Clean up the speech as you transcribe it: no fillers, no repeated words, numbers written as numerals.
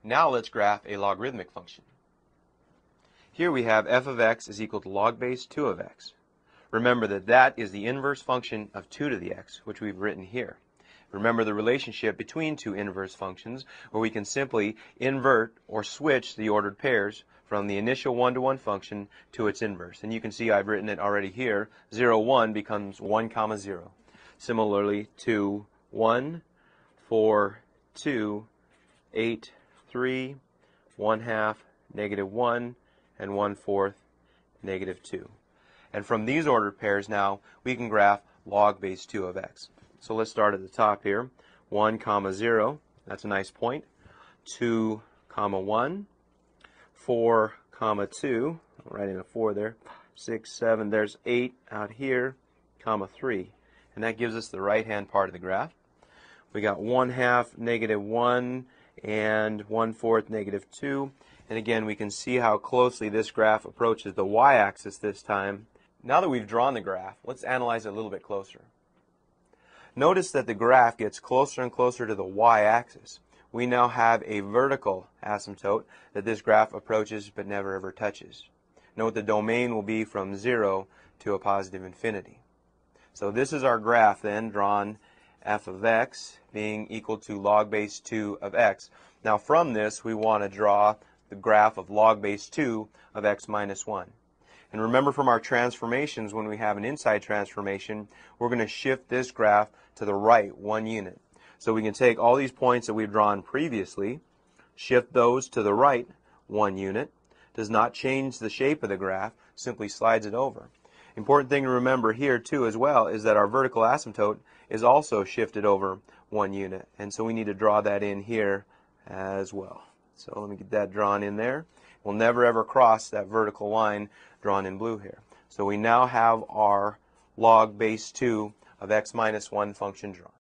Now let's graph a logarithmic function. Here we have f of x is equal to log base 2 of x. Remember that that is the inverse function of 2 to the x, which we've written here. Remember the relationship between two inverse functions, where we can simply invert or switch the ordered pairs from the initial one-to-one function to its inverse. And you can see I've written it already here. 0, 1 becomes 1, 0. Similarly, 2, 1, 4, 2, 8, 3, 1/2, -1, and 1/4, -2. And from these ordered pairs now, we can graph log base 2 of x. So let's start at the top here. 1, 0, that's a nice point. 2, 1, 4, 2, I'm writing a 4 there. 6, 7, there's 8 out here, 3. And that gives us the right-hand part of the graph. We got 1/2, -1, and 1/4, -2. And again, we can see how closely this graph approaches the y-axis this time. Now that we've drawn the graph, let's analyze it a little bit closer. Notice that the graph gets closer and closer to the y-axis. We now have a vertical asymptote that this graph approaches but never ever touches. Note the domain will be from 0 to a positive infinity. So this is our graph then, drawn f of x being equal to log base 2 of x. Now from this we want to draw the graph of log base 2 of x minus 1. And remember from our transformations, when we have an inside transformation, we're going to shift this graph to the right 1 unit. So we can take all these points that we've drawn previously, shift those to the right 1 unit. Does not change the shape of the graph, simply slides it over. Important thing to remember here too as well is that our vertical asymptote is also shifted over 1 unit. And so we need to draw that in here as well. So let me get that drawn in there. We'll never ever cross that vertical line drawn in blue here. So we now have our log base 2 of x minus 1 function drawn.